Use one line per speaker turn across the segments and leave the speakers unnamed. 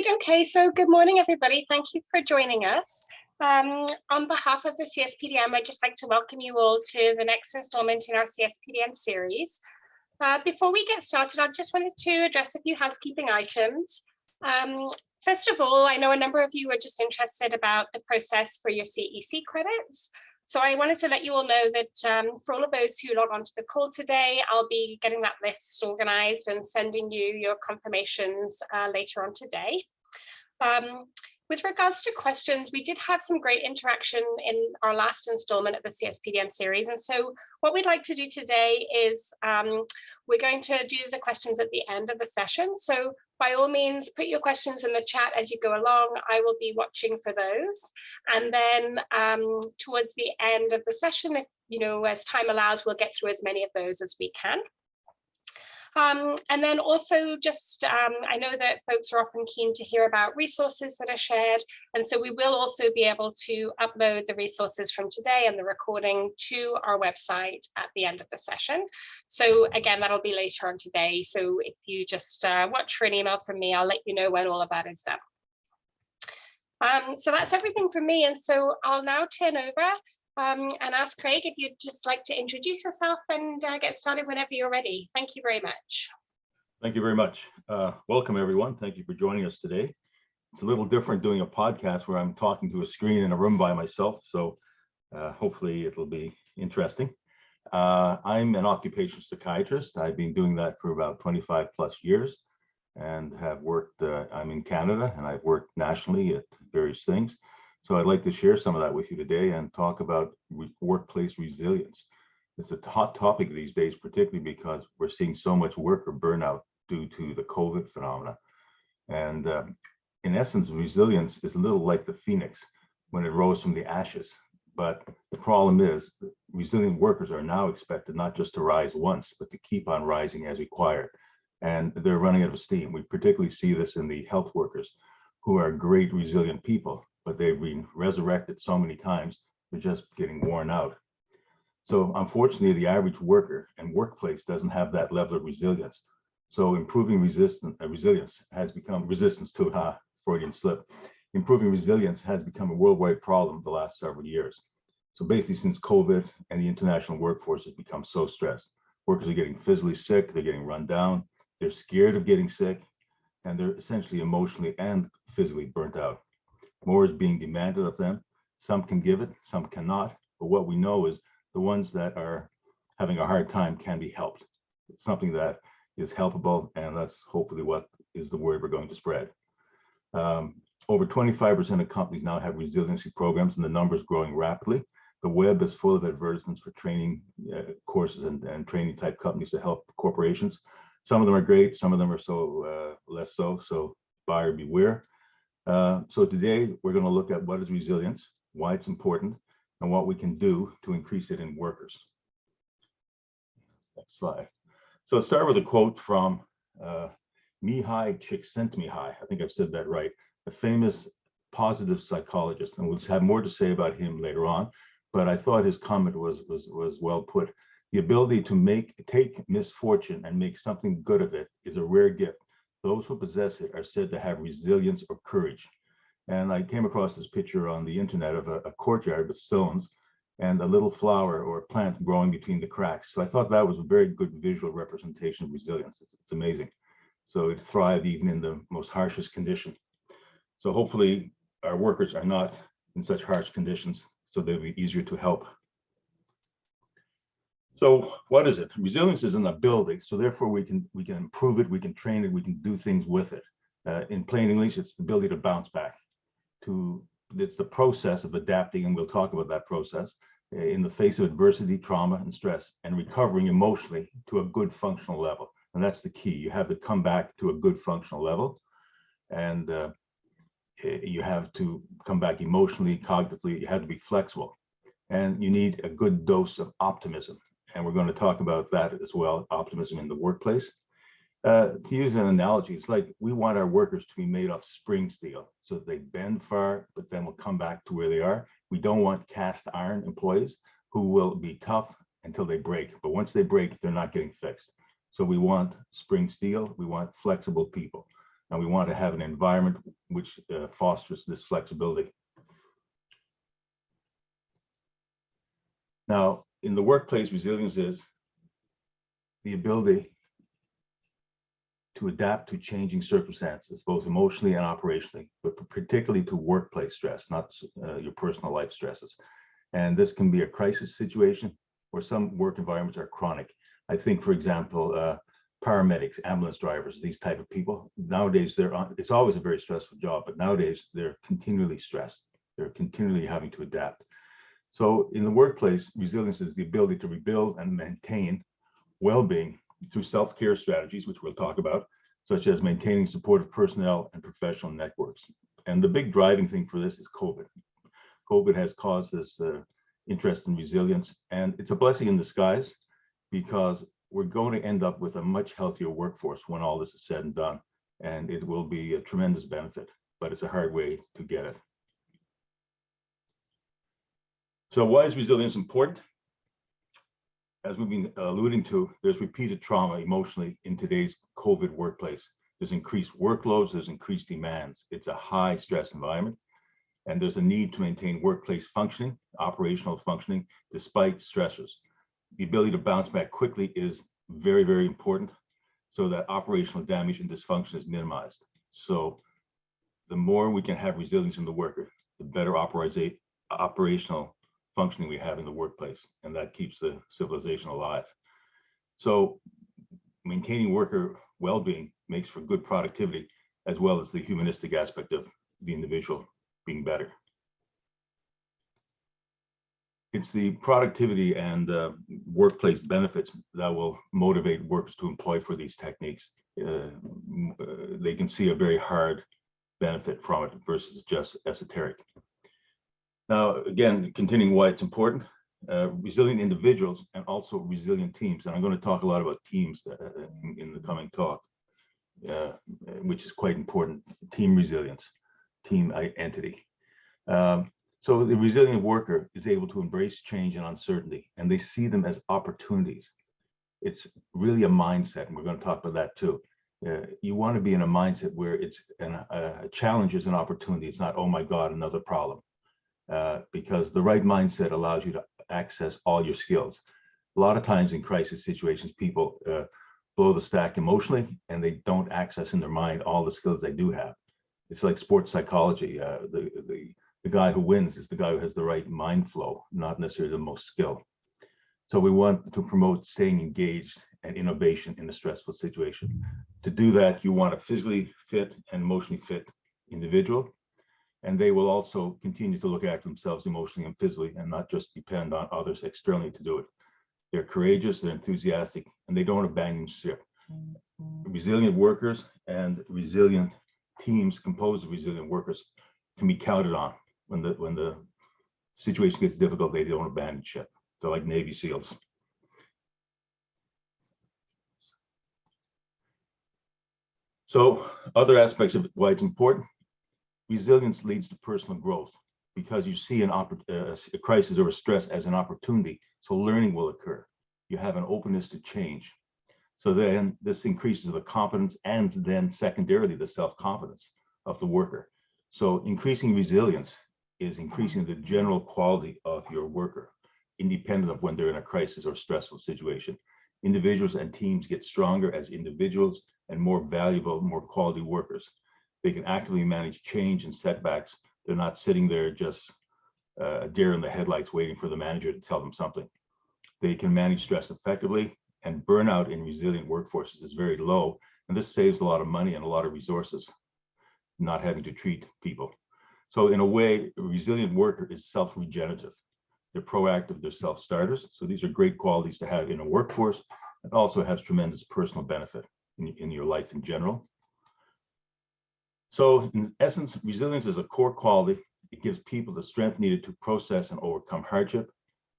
Great. Okay, so good morning, everybody. Thank you for joining us. On behalf of the CSPDM, I'd just like to welcome you all to the next installment in our CSPDM series. Before we get started, I just wanted to address a few housekeeping items. First of all, I know a number of you are just interested about the process for your CEC credits. So I wanted to let you all know that for all of those who log on to the call today, I'll be getting that list organized and sending you your confirmations later on today. With regards to questions, we did have some great interaction in our last installment of the CSPDM series. And so what we'd like to do today is we're going to do the questions at the end of the session. So by all means, put your questions in the chat as you go along. I will be watching for those. And then towards the end of the session, if as time allows, we'll get through as many of those as we can. And then also just, I know that folks are often keen to hear about resources that are shared. And so we will also be able to upload the resources from today and the recording to our website at the end of the session. So again, that'll be later on today. So if you just watch for an email from me, I'll let you know when all of that is done. So that's everything from me. And so I'll now turn over and ask Craig if you'd just like to introduce yourself and get started whenever you're ready. Thank you very much.
Thank you very much. Welcome, everyone. Thank you for joining us today. It's a little different doing a podcast where I'm talking to a screen in a room by myself, so hopefully it'll be interesting. I'm an occupational psychiatrist. I've been doing that for about 25 plus years and have worked, I'm in Canada and I've worked nationally at various things. So I'd like to share some of that with you today and talk about workplace resilience. It's a hot topic these days, particularly because we're seeing so much worker burnout due to the COVID phenomena. And in essence, resilience is a little like the phoenix when it rose from the ashes. But the problem is resilient workers are now expected not just to rise once, but to keep on rising as required. And they're running out of steam. We particularly see this in the health workers, who are great resilient people, but they've been resurrected so many times, they're just getting worn out. So unfortunately, the average worker and workplace doesn't have that level of resilience. So improving resilience has become resistance to Freudian slip. Improving resilience has become a worldwide problem the last several years. So basically, since COVID and the international workforce has become so stressed, workers are getting physically sick, they're getting run down, they're scared of getting sick, and they're essentially emotionally and physically burnt out. More is being demanded of them. Some can give it, some cannot. But what we know is the ones that are having a hard time can be helped. It's something that is helpable, and that's hopefully what is the word we're going to spread. Over 25% of companies now have resiliency programs, and the number is growing rapidly. The web is full of advertisements for training courses and training type companies to help corporations. Some of them are great, some of them are so less so, so buyer beware. So today we're going to look at what is resilience, why it's important, and what we can do to increase it in workers. Next slide. So let's start with a quote from Mihaly Csikszentmihalyi. I think I've said that right. A famous positive psychologist, and we'll have more to say about him later on. But I thought his comment was well put. The ability to take misfortune and make something good of it is a rare gift. Those who possess it are said to have resilience or courage. And I came across this picture on the internet of a courtyard with stones and a little flower or plant growing between the cracks. So I thought that was a very good visual representation of resilience. It's amazing. So it thrived even in the most harshest condition. So hopefully our workers are not in such harsh conditions, so they'll be easier to help. So what is it? Resilience is an ability, so therefore we can improve it, we can train it, we can do things with it. In plain English, it's the ability to bounce back. It's the process of adapting, and we'll talk about that process, in the face of adversity, trauma, and stress, and recovering emotionally to a good functional level. And that's the key. You have to come back to a good functional level, and you have to come back emotionally, cognitively. You have to be flexible, and you need a good dose of optimism. And we're going to talk about that as well, optimism in the workplace. To use an analogy, it's like we want our workers to be made of spring steel so that they bend far, but then will come back to where they are. We don't want cast iron employees who will be tough until they break. But once they break, they're not getting fixed. So we want spring steel, we want flexible people. and we want to have an environment which fosters this flexibility. Now, in the workplace, resilience is the ability to adapt to changing circumstances, both emotionally and operationally, but particularly to workplace stress, not your personal life stresses. And this can be a crisis situation, or some work environments are chronic. I think, for example, paramedics, ambulance drivers, these type of people, nowadays it's always a very stressful job, but nowadays they're continually stressed. They're continually having to adapt. So in the workplace, resilience is the ability to rebuild and maintain well-being through self-care strategies, which we'll talk about, such as maintaining supportive personnel and professional networks. And the big driving thing for this is COVID. COVID has caused this interest in resilience, and it's a blessing in disguise because we're going to end up with a much healthier workforce when all this is said and done, and it will be a tremendous benefit, but it's a hard way to get it. So why is resilience important? As we've been alluding to, there's repeated trauma emotionally in today's COVID workplace. There's increased workloads, there's increased demands. It's a high stress environment, and there's a need to maintain workplace functioning, operational functioning, despite stressors. The ability to bounce back quickly is very, very important so that operational damage and dysfunction is minimized. So the more we can have resilience in the worker, the better operational functioning we have in the workplace, and that keeps the civilization alive. So maintaining worker well-being makes for good productivity, as well as the humanistic aspect of the individual being better. It's the productivity and workplace benefits that will motivate workers to employ for these techniques. They can see a very hard benefit from it versus just esoteric. Now, again, continuing why it's important, resilient individuals and also resilient teams. And I'm going to talk a lot about teams in the coming talk, which is quite important. Team resilience, team identity. So the resilient worker is able to embrace change and uncertainty, and they see them as opportunities. It's really a mindset, and we're going to talk about that too. You want to be in a mindset where it's a challenge is an opportunity. It's not, oh my God, another problem. Because the right mindset allows you to access all your skills. A lot of times in crisis situations, people blow the stack emotionally, and they don't access in their mind all the skills they do have. It's like sports psychology. The guy who wins is the guy who has the right mind flow, not necessarily the most skill. So we want to promote staying engaged and innovation in a stressful situation. To do that, you want a physically fit and emotionally fit individual, and they will also continue to look after themselves emotionally and physically and not just depend on others externally to do it. They're courageous, they're enthusiastic, and they don't abandon ship. Resilient workers and resilient teams composed of resilient workers can be counted on. When the situation gets difficult, they don't abandon ship. They're like Navy SEALs. So other aspects of why it's important, resilience leads to personal growth because you see a crisis or a stress as an opportunity. So learning will occur. You have an openness to change. So then this increases the competence and then secondarily the self-confidence of the worker. So increasing resilience is increasing the general quality of your worker, independent of when they're in a crisis or stressful situation. Individuals and teams get stronger as individuals and more valuable, more quality workers. They can actively manage change and setbacks. They're not sitting there just a deer in the headlights waiting for the manager to tell them something. They can manage stress effectively, and burnout in resilient workforces is very low. And this saves a lot of money and a lot of resources, not having to treat people. So in a way, a resilient worker is self-regenerative. They're proactive, they're self-starters. So these are great qualities to have in a workforce. It also has tremendous personal benefit in your life in general. So in essence, resilience is a core quality. It gives people the strength needed to process and overcome hardship.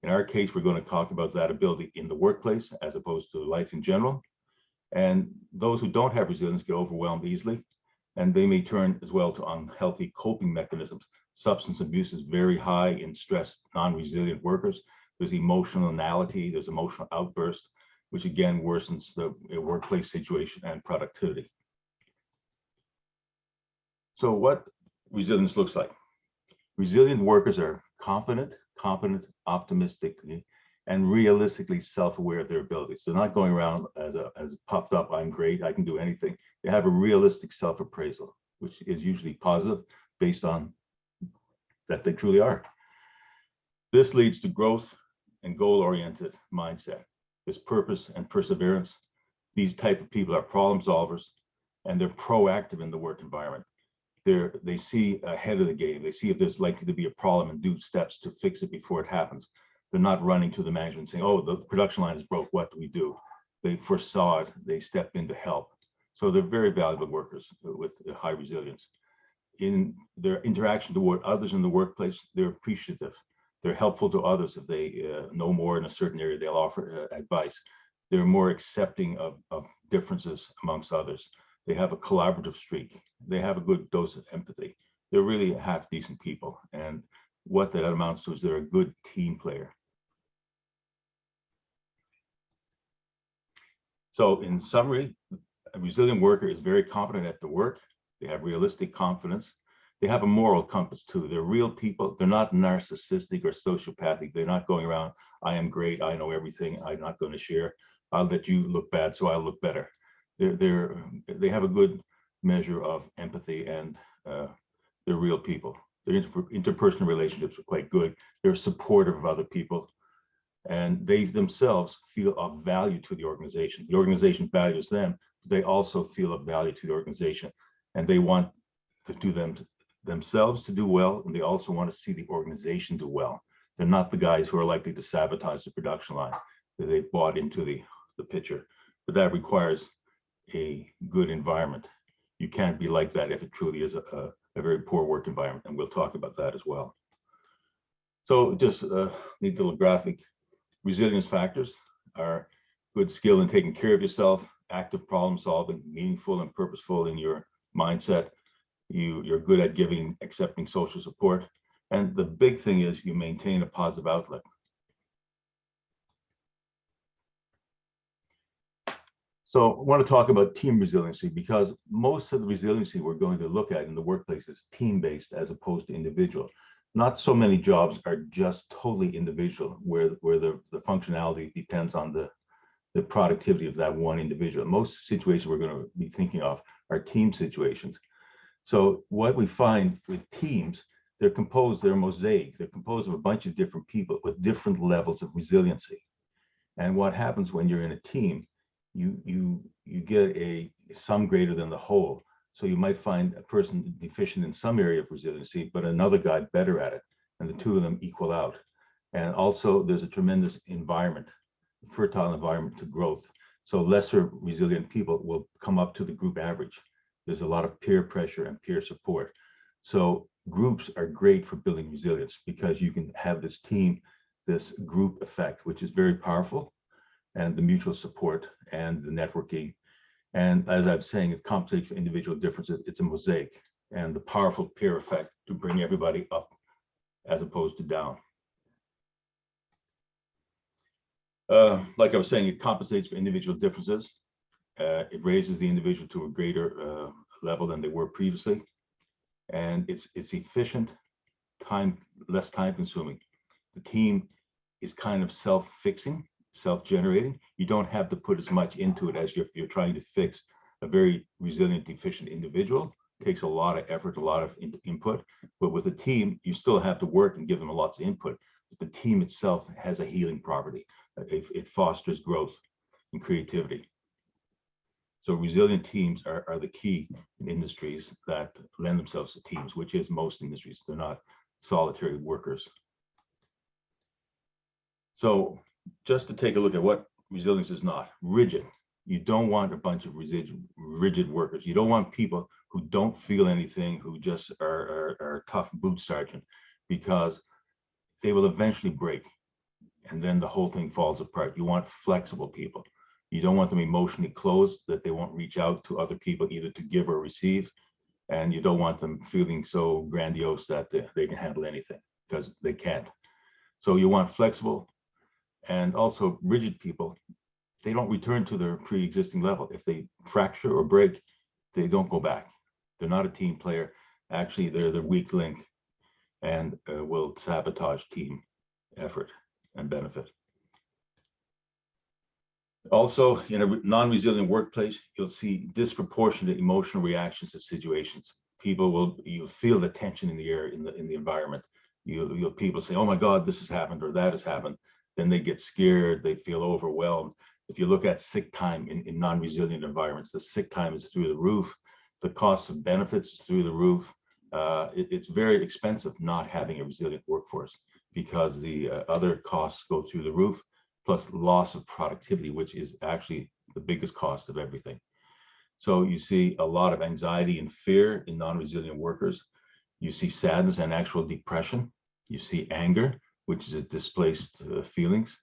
In our case, we're going to talk about that ability in the workplace as opposed to life in general. And those who don't have resilience get overwhelmed easily, and they may turn as well to unhealthy coping mechanisms. Substance abuse is very high in stressed, non-resilient workers. There's emotionality, there's emotional outbursts, which again worsens the workplace situation and productivity. So what resilience looks like. Resilient workers are confident, competent, optimistically, and realistically self-aware of their abilities. They're not going around as puffed up, I'm great, I can do anything. They have a realistic self-appraisal, which is usually positive based on that they truly are. This leads to growth and goal-oriented mindset. There's purpose and perseverance. These type of people are problem solvers, and they're proactive in the work environment. They see ahead of the game. They see if there's likely to be a problem and do steps to fix it before it happens. They're not running to the management saying, oh, the production line is broke, what do we do? They foresaw it, they stepped in to help. So they're very valuable workers with high resilience. In their interaction toward others in the workplace, they're appreciative. They're helpful to others. If they know more in a certain area, they'll offer advice. They're more accepting of differences amongst others. They have a collaborative streak. They have a good dose of empathy. They're really half decent people. And what that amounts to is they're a good team player. So in summary, a resilient worker is very competent at the work. They have realistic confidence. They have a moral compass too. They're real people. They're not narcissistic or sociopathic. They're not going around, I am great, I know everything, I'm not going to share. I'll let you look bad so I'll look better. They have a good measure of empathy, and they're real people. Their interpersonal relationships are quite good. They're supportive of other people, and they themselves feel of value to the organization. The organization values them, but they also feel of value to the organization, and they want to do themselves to do well, and they also want to see the organization do well. They're not the guys who are likely to sabotage the production line. They've bought into the picture, but that requires a good environment. You can't be like that if it truly is a very poor work environment, and we'll talk about that as well. So just need a little graphic. Resilience factors are good skill in taking care of yourself, active problem solving, meaningful and purposeful in your mindset. You're good at giving, accepting social support. And the big thing is you maintain a positive outlook. So I want to talk about team resiliency, because most of the resiliency we're going to look at in the workplace is team-based as opposed to individual. Not so many jobs are just totally individual, where the functionality depends on the productivity of that one individual. Most situations we're going to be thinking of are team situations. So what we find with teams, they're a mosaic. They're composed of a bunch of different people with different levels of resiliency. And what happens when you're in a team, you get a sum greater than the whole. So you might find a person deficient in some area of resiliency, but another guy better at it, and the two of them equal out. And also there's a tremendous environment, fertile environment to growth. So lesser resilient people will come up to the group average. There's a lot of peer pressure and peer support. So groups are great for building resilience, because you can have this team, this group effect, which is very powerful, and the mutual support and the networking. And as I'm saying, it compensates for individual differences. It's a mosaic, and the powerful peer effect to bring everybody up as opposed to down. Like I was saying, it compensates for individual differences. It raises the individual to a greater level than they were previously. And it's efficient, less time consuming. The team is kind of self-fixing, self-generating. You don't have to put as much into it as you're trying to fix a very resilient, efficient individual. It takes a lot of effort, a lot of input. But with a team, you still have to work and give them lots of input. But the team itself has a healing property. It fosters growth and creativity. So resilient teams are the key in industries that lend themselves to teams, which is most industries. They're not solitary workers. So just to take a look at what resilience is not. Rigid. You don't want a bunch of rigid workers. You don't want people who don't feel anything, who just are tough boot sergeant, because they will eventually break, and then the whole thing falls apart. You want flexible people. You don't want them emotionally closed, that they won't reach out to other people either to give or receive. And you don't want them feeling so grandiose that they can handle anything, because they can't. So you want flexible. And also rigid people, they don't return to their pre-existing level. If they fracture or break, they don't go back. They're not a team player. Actually, they're the weak link and will sabotage team effort and benefit. Also, in a non-resilient workplace, you'll see disproportionate emotional reactions to situations. You'll feel the tension in the air, in the environment. You'll people say, oh my God, this has happened or that has happened. Then they get scared, they feel overwhelmed. If you look at sick time in non-resilient environments, the sick time is through the roof. The cost of benefits is through the roof. It's very expensive not having a resilient workforce because the other costs go through the roof, plus loss of productivity, which is actually the biggest cost of everything. So you see a lot of anxiety and fear in non-resilient workers. You see sadness and actual depression. You see anger, which is a displaced feelings,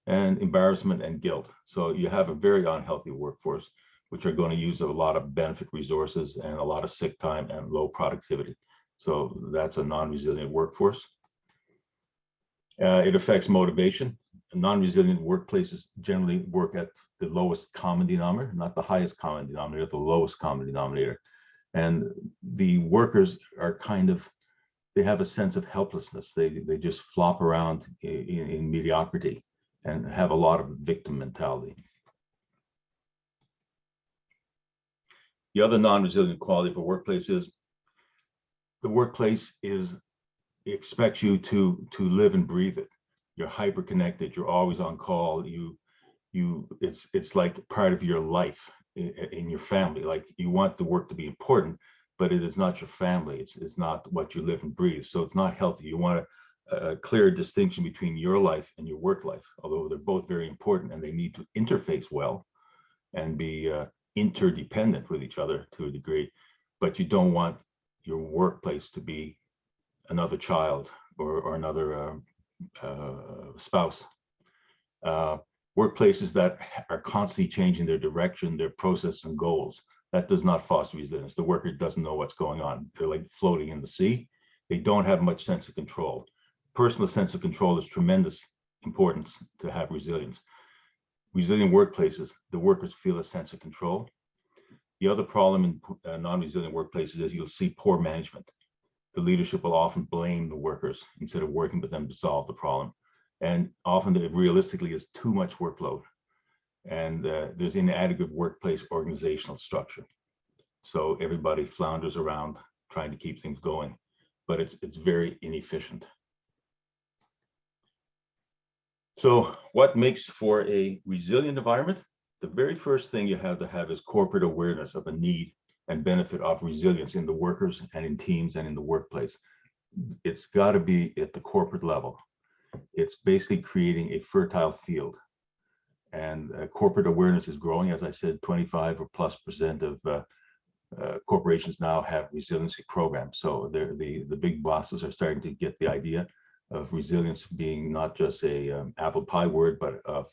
and embarrassment and guilt. So you have a very unhealthy workforce, which are going to use a lot of benefit resources and a lot of sick time and low productivity. So that's a non-resilient workforce. It affects motivation. Non-resilient workplaces generally work at the lowest common denominator, not the highest common denominator, the lowest common denominator. And the workers are they have a sense of helplessness. They just flop around in mediocrity and have a lot of victim mentality. The other non-resilient quality of a workplace is the workplace expects you to live and breathe it. You're hyper connected. You're always on call. It's like part of your life in your family. Like you want the work to be important, but it is not your family. It's not what you live and breathe. So it's not healthy. You want a clear distinction between your life and your work life, although they're both very important and they need to interface well and be interdependent with each other to a degree. But you don't want your workplace to be another child or another spouse. Workplaces that are constantly changing their direction, their process and goals, that does not foster resilience. The worker doesn't know what's going on. They're like floating in the sea. They don't have much sense of control. Personal sense of control is tremendous importance to have resilience. Resilient workplaces, the workers feel a sense of control. The other problem in non-resilient workplaces is you'll see poor management. The leadership will often blame the workers instead of working with them to solve the problem. And often it realistically is too much workload. And there's inadequate workplace organizational structure. So everybody flounders around trying to keep things going, but it's very inefficient. So what makes for a resilient environment? The very first thing you have to have is corporate awareness of the need and benefit of resilience in the workers and in teams and in the workplace. It's got to be at the corporate level. It's basically creating a fertile field. And corporate awareness is growing. As I said, 25% or plus of corporations now have resiliency programs. So the big bosses are starting to get the idea of resilience being not just a apple pie word, but of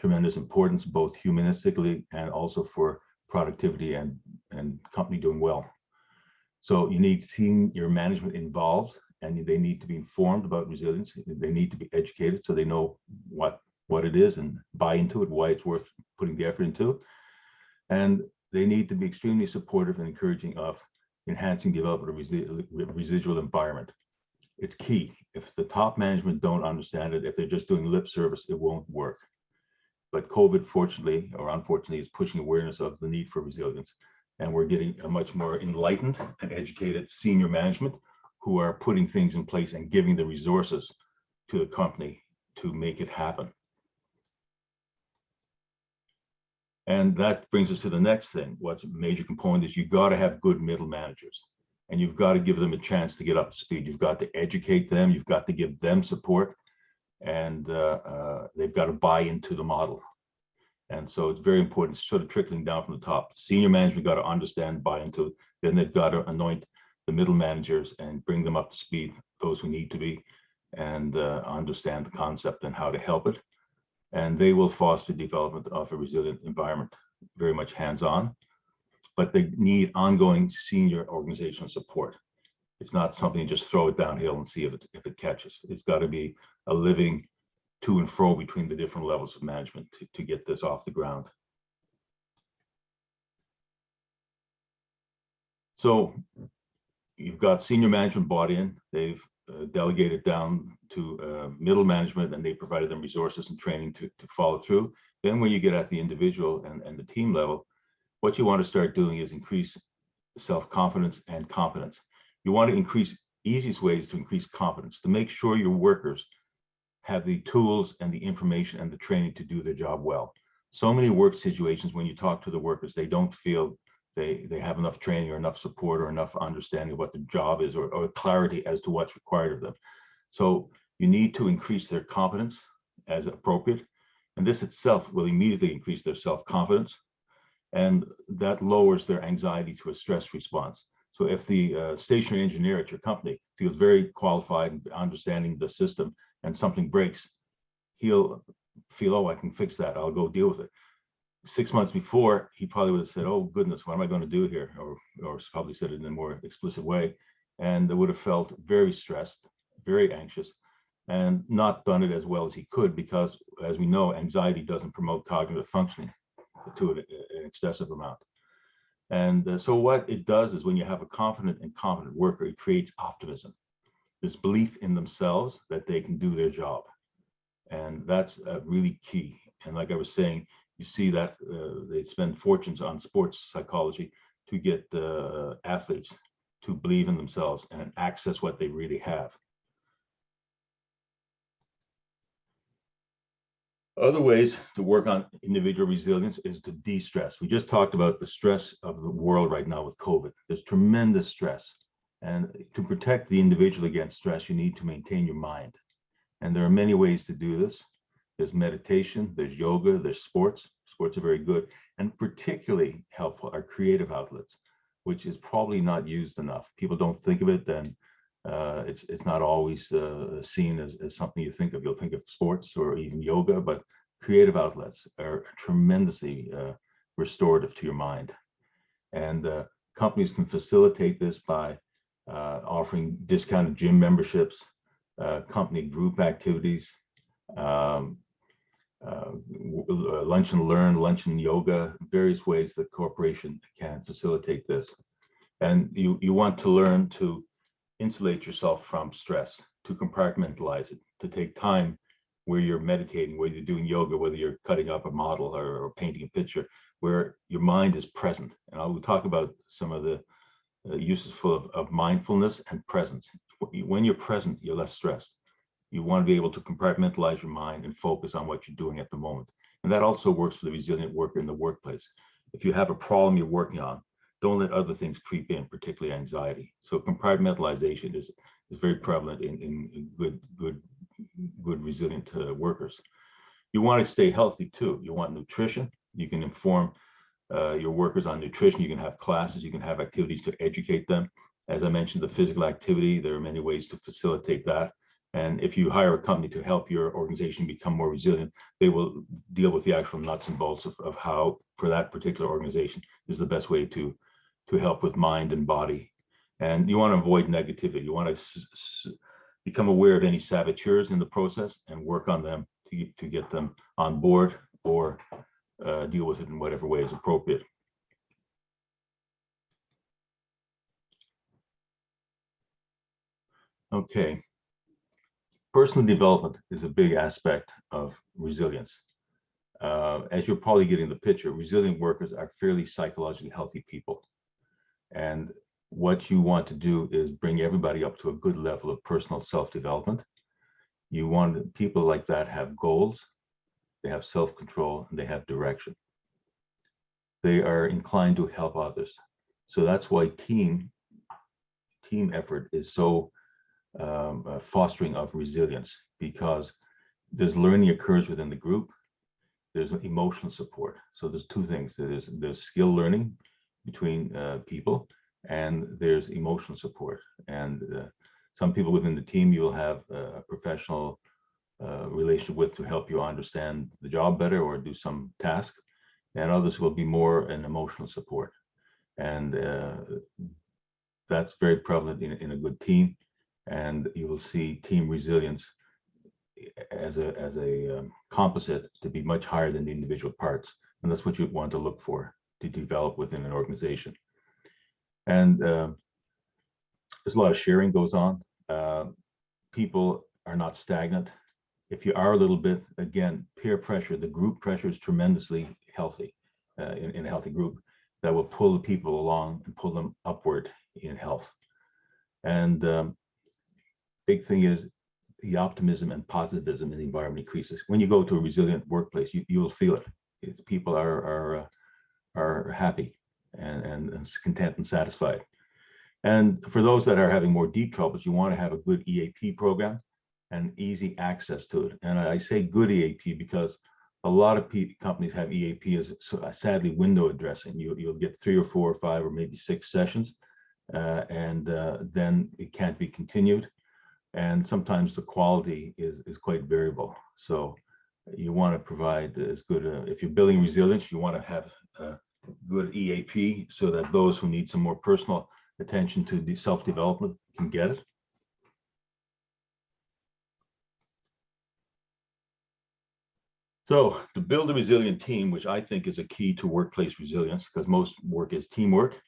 tremendous importance, both humanistically and also for productivity and company doing well. So you need senior management involved, and they need to be informed about resilience. They need to be educated so they know what it is and buy into it, why it's worth putting the effort into. And they need to be extremely supportive and encouraging of enhancing development of residual environment. It's key. If the top management don't understand it, if they're just doing lip service, it won't work. But COVID, fortunately or unfortunately, is pushing awareness of the need for resilience. And we're getting a much more enlightened and educated senior management who are putting things in place and giving the resources to the company to make it happen. And that brings us to the next thing. What's a major component is you've got to have good middle managers, and you've got to give them a chance to get up to speed. You've got to educate them. You've got to give them support, and they've got to buy into the model. And so it's very important, sort of trickling down from the top. Senior management got to understand, buy into it. Then they've got to anoint the middle managers and bring them up to speed, those who need to be, and understand the concept and how to help it. And they will foster development of a resilient environment, very much hands-on, but they need ongoing senior organizational support. It's not something you just throw it downhill and see if it catches. It's got to be a living to and fro between the different levels of management to get this off the ground. So you've got senior management bought in. They've delegated down to middle management, and they provided them resources and training to follow through. Then when you get at the individual and the team level, what you want to start doing is increase self-confidence and competence. You want to increase, easiest ways to increase competence, to make sure your workers have the tools and the information and the training to do their job well. So many work situations, when you talk to the workers, they don't feel they have enough training or enough support or enough understanding of what the job is, or clarity as to what's required of them. So you need to increase their competence as appropriate. And this itself will immediately increase their self-confidence, and that lowers their anxiety to a stress response. So if the stationary engineer at your company feels very qualified in understanding the system and something breaks, he'll feel, oh, I can fix that, I'll go deal with it. 6 months before, he probably would have said, oh goodness, what am I going to do here? Or probably said it in a more explicit way. And they would have felt very stressed, very anxious, and not done it as well as he could, because as we know, anxiety doesn't promote cognitive functioning to an excessive amount. And so what it does is, when you have a confident and competent worker, it creates optimism, this belief in themselves that they can do their job. And that's really key. And like I was saying, you see that they spend fortunes on sports psychology to get athletes to believe in themselves and access what they really have. Other ways to work on individual resilience is to de-stress. We just talked about the stress of the world right now with COVID. There's tremendous stress. And to protect the individual against stress, you need to maintain your mind. And there are many ways to do this. There's meditation, there's yoga, there's sports. Sports are very good. And particularly helpful are creative outlets, which is probably not used enough. People don't think of it, then it's not always seen as something you think of. You'll think of sports or even yoga, but creative outlets are tremendously restorative to your mind. And companies can facilitate this by offering discounted gym memberships, company group activities, lunch and learn, lunch and yoga, various ways that corporation can facilitate this. And you want to learn to insulate yourself from stress, to compartmentalize it, to take time where you're meditating, whether you're doing yoga, whether you're cutting up a model or painting a picture, where your mind is present. And I will talk about some of the uses of mindfulness and presence. When you're present, you're less stressed. You want to be able to compartmentalize your mind and focus on what you're doing at the moment. And that also works for the resilient worker in the workplace. If you have a problem you're working on, don't let other things creep in, particularly anxiety. So compartmentalization is very prevalent in good resilient workers. You want to stay healthy too. You want nutrition. You can inform your workers on nutrition. You can have classes, you can have activities to educate them. As I mentioned, the physical activity, there are many ways to facilitate that. And if you hire a company to help your organization become more resilient, they will deal with the actual nuts and bolts of how, for that particular organization, is the best way to help with mind and body. And you want to avoid negativity. You want to become aware of any saboteurs in the process and work on them to get them on board, or deal with it in whatever way is appropriate. Okay. Personal development is a big aspect of resilience. As you're probably getting the picture, resilient workers are fairly psychologically healthy people. And what you want to do is bring everybody up to a good level of personal self-development. You want people like that have goals, they have self-control, and they have direction. They are inclined to help others. So that's why team effort is so fostering of resilience, because there's learning occurs within the group. There's emotional support. So there's two things. There's skill learning between people, and there's emotional support. And some people within the team you'll have a professional relationship with to help you understand the job better or do some task, and others will be more an emotional support. And that's very prevalent in a good team. And you will see team resilience as a composite to be much higher than the individual parts. And that's what you want to look for to develop within an organization. And There's a lot of sharing goes on. People are not stagnant. If you are a little bit, again, peer pressure, the group pressure is tremendously healthy in a healthy group that will pull the people along and pull them upward in health. And big thing is the optimism and positivism in the environment increases. When you go to a resilient workplace, you'll feel it. People are happy and content and satisfied. And for those that are having more deep troubles, you want to have a good EAP program and easy access to it. And I say good EAP because a lot of companies have EAP as sadly window addressing. You'll get 3 or 4 or 5 or maybe 6 sessions, and then it can't be continued. And sometimes the quality is quite variable. So you want to provide as good if you're building resilience, you want to have good EAP so that those who need some more personal attention to the self-development can get it. So to build a resilient team, which I think is a key to workplace resilience, because most work is teamwork,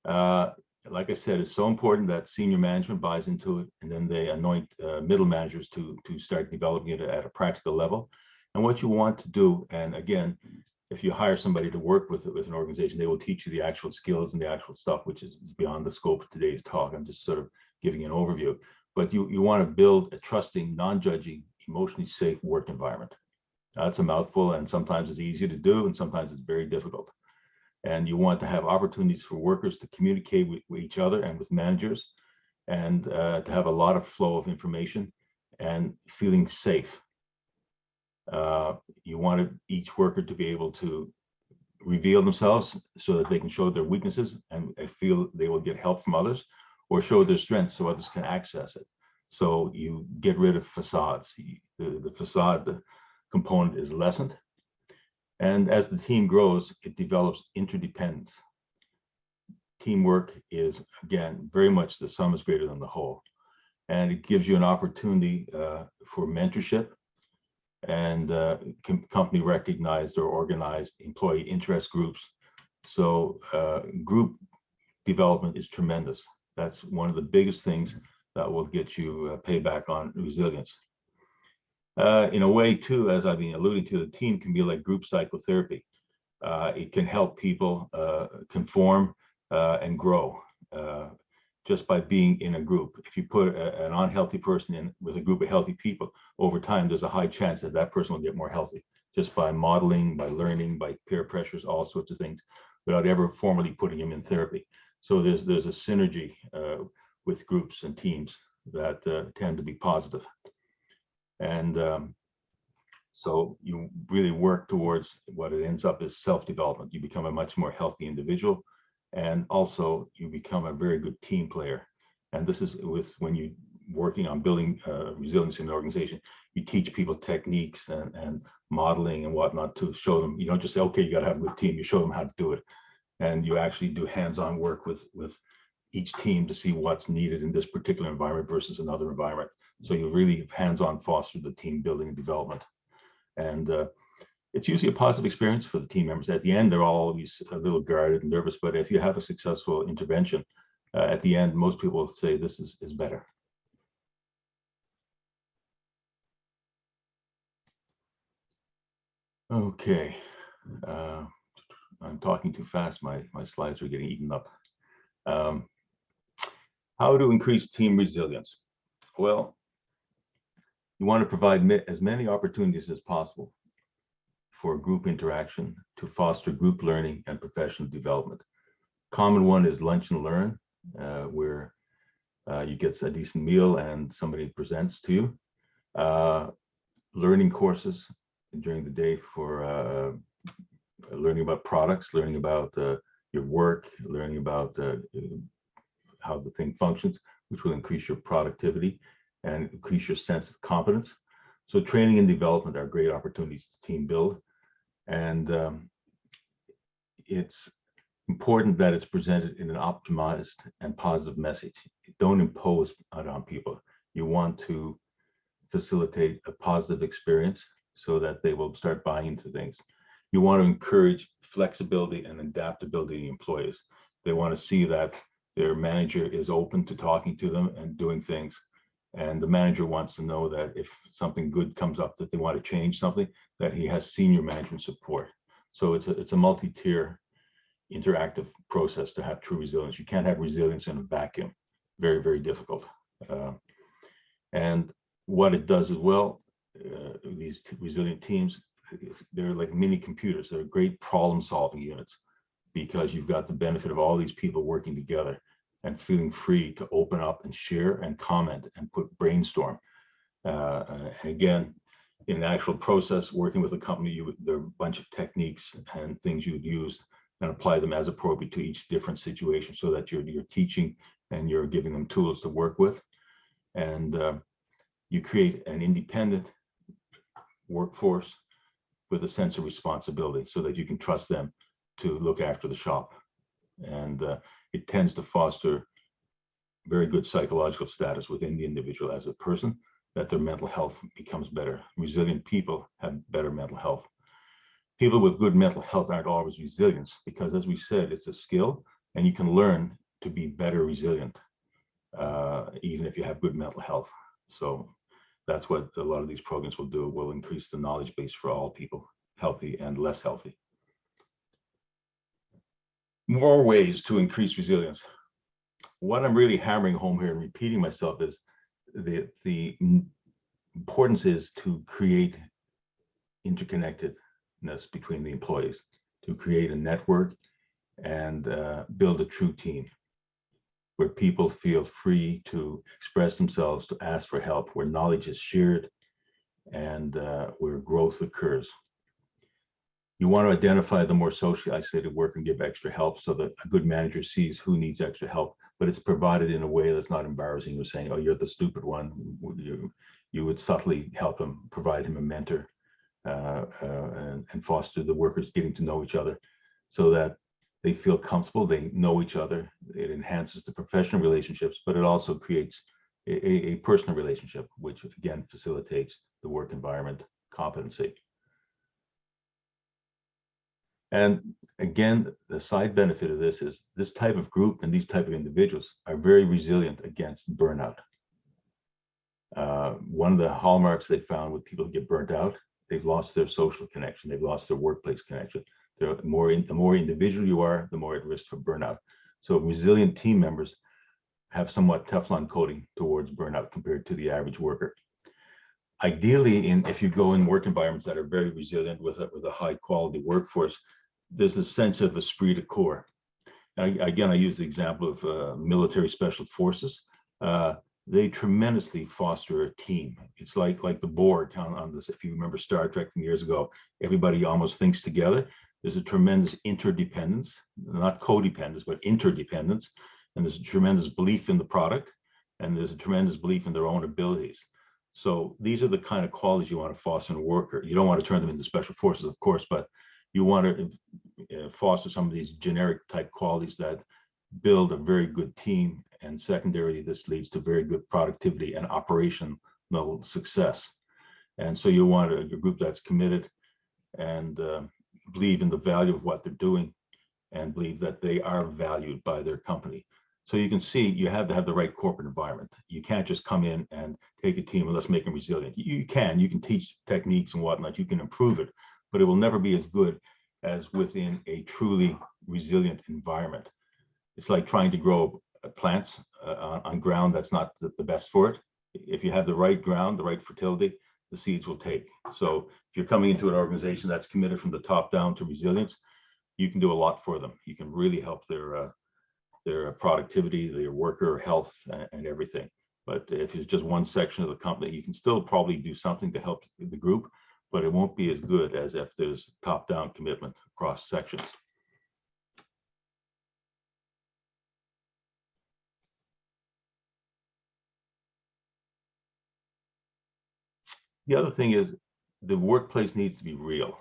like I said, it's so important that senior management buys into it, and then they anoint middle managers to start developing it at a practical level. And what you want to do, and again, if you hire somebody to work with an organization, they will teach you the actual skills and the actual stuff, which is beyond the scope of today's talk. I'm just sort of giving you an overview. But you want to build a trusting, non-judging, emotionally safe work environment. That's a mouthful, and sometimes it's easy to do, and sometimes it's very difficult. And you want to have opportunities for workers to communicate with each other and with managers, and to have a lot of flow of information and feeling safe. You want each worker to be able to reveal themselves so that they can show their weaknesses and feel they will get help from others, or show their strengths so others can access it. So you get rid of facades. The facade component is lessened. And as the team grows, it develops interdependence. Teamwork is, again, very much the sum is greater than the whole. And it gives you an opportunity for mentorship and company recognized or organized employee interest groups. So group development is tremendous. That's one of the biggest things that will get you payback on resilience. In a way, too, as I've been alluding to, the team can be like group psychotherapy. It can help people conform and grow just by being in a group. If you put an unhealthy person in with a group of healthy people, over time, there's a high chance that that person will get more healthy just by modeling, by learning, by peer pressures, all sorts of things, without ever formally putting him in therapy. So there's a synergy with groups and teams that tend to be positive. And so you really work towards what it ends up is self-development. You become a much more healthy individual, and also you become a very good team player. And this is when you're working on building resilience in the organization, you teach people techniques and modeling and whatnot to show them. You don't just say, okay, you got to have a good team. You show them how to do it, and you actually do hands-on work with each team to see what's needed in this particular environment versus another environment. So you really hands-on foster the team building and development. And it's usually a positive experience for the team members. At the end, they're always a little guarded and nervous, but if you have a successful intervention, at the end, most people will say this is better. Okay, I'm talking too fast. My slides are getting eaten up. How to increase team resilience? Well, you want to provide as many opportunities as possible for group interaction to foster group learning and professional development. Common one is lunch and learn, where you get a decent meal and somebody presents to you. Learning courses during the day for learning about products, learning about your work, learning about how the thing functions, which will increase your productivity and increase your sense of competence. So training and development are great opportunities to team build. And it's important that it's presented in an optimized and positive message. Don't impose it on people. You want to facilitate a positive experience so that they will start buying into things. You want to encourage flexibility and adaptability in employees. They want to see that their manager is open to talking to them and doing things. And the manager wants to know that if something good comes up, that they want to change something, that he has senior management support. So it's a multi-tier interactive process to have true resilience. You can't have resilience in a vacuum. Very, very difficult. And what it does as well, these resilient teams, they're like mini computers. They're great problem-solving units because you've got the benefit of all these people working together and feeling free to open up and share and comment and brainstorm. Again, in the actual process, working with a company, there are a bunch of techniques and things you would use and apply them as appropriate to each different situation, so that you're teaching and you're giving them tools to work with. And you create an independent workforce with a sense of responsibility, so that you can trust them to look after the shop. And it tends to foster very good psychological status within the individual as a person, that their mental health becomes better. Resilient people have better mental health. People with good mental health aren't always resilient, because, as we said, it's a skill and you can learn to be better resilient, even if you have good mental health. So that's what a lot of these programs will do, will increase the knowledge base for all people, healthy and less healthy. More ways to increase resilience. What I'm really hammering home here and repeating myself is the importance is to create interconnectedness between the employees, to create a network and build a true team where people feel free to express themselves, to ask for help, where knowledge is shared, and where growth occurs. You want to identify the more socially isolated work and give extra help, so that a good manager sees who needs extra help, but it's provided in a way that's not embarrassing. You're saying, oh, you're the stupid one. You would subtly help him, provide him a mentor, and foster the workers getting to know each other, so that they feel comfortable, they know each other. It enhances the professional relationships, but it also creates a personal relationship, which again facilitates the work environment competency. And again, the side benefit of this is this type of group and these type of individuals are very resilient against burnout. One of the hallmarks they found with people who get burnt out, they've lost their social connection, they've lost their workplace connection. The more individual you are, the more at risk for burnout. So resilient team members have somewhat Teflon coating towards burnout compared to the average worker. Ideally, if you go in work environments that are very resilient with a high quality workforce, there's a sense of esprit de corps. Again, I use the example of military special forces. They tremendously foster a team. It's like the Borg on this. If you remember Star Trek from years ago, everybody almost thinks together. There's a tremendous interdependence, not codependence, but interdependence. And there's a tremendous belief in the product, and there's a tremendous belief in their own abilities. So these are the kind of qualities you want to foster in a worker. You don't want to turn them into special forces, of course, but you want to foster some of these generic type qualities that build a very good team. And secondarily, this leads to very good productivity and operational success. And so you want a group that's committed and believe in the value of what they're doing and believe that they are valued by their company. So you can see you have to have the right corporate environment. You can't just come in and take a team and let's make them resilient. You can teach techniques and whatnot, you can improve it, but it will never be as good as within a truly resilient environment. It's like trying to grow plants on ground that's not the best for it. If you have the right ground, the right fertility, the seeds will take. So if you're coming into an organization that's committed from the top down to resilience, you can do a lot for them. You can really help their productivity, their worker health, and everything. But if it's just one section of the company, you can still probably do something to help the group, but it won't be as good as if there's top-down commitment across sections. The other thing is the workplace needs to be real.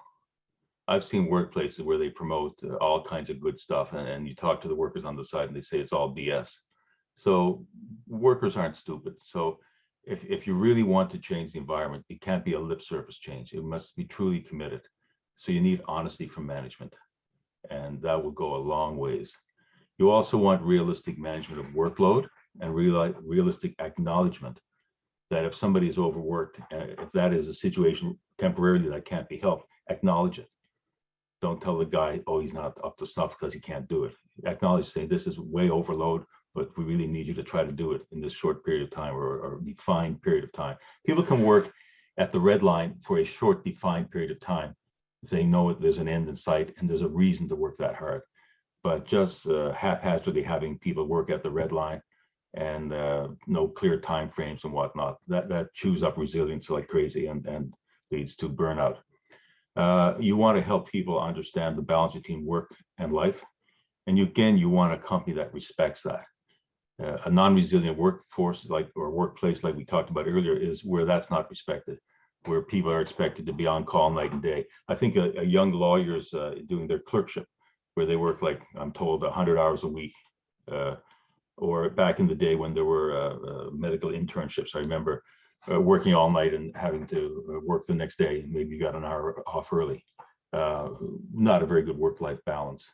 I've seen workplaces where they promote all kinds of good stuff, and you talk to the workers on the side and they say it's all BS. So workers aren't stupid. So if you really want to change the environment, it can't be a lip service change. It must be truly committed. So you need honesty from management, and that will go a long ways. You also want realistic management of workload and realistic acknowledgement that if somebody is overworked, if that is a situation temporarily that can't be helped, acknowledge it. Don't tell the guy, oh, he's not up to snuff because he can't do it. Acknowledge, say, this is way overload, but we really need you to try to do it in this short period of time or defined period of time. People can work at the red line for a short defined period of time if they know there's an end in sight and there's a reason to work that hard. But just haphazardly having people work at the red line and no clear time frames and whatnot, that chews up resilience like crazy and leads to burnout. You want to help people understand the balance between work and life. And you want a company that respects that. A non-resilient workforce or workplace like we talked about earlier is where that's not respected, where people are expected to be on call night and day. I think a young lawyer's doing their clerkship, where they work, like I'm told, 100 hours a week. Or back in the day when there were medical internships, I remember working all night and having to work the next day. Maybe you got an hour off early. Not a very good work-life balance.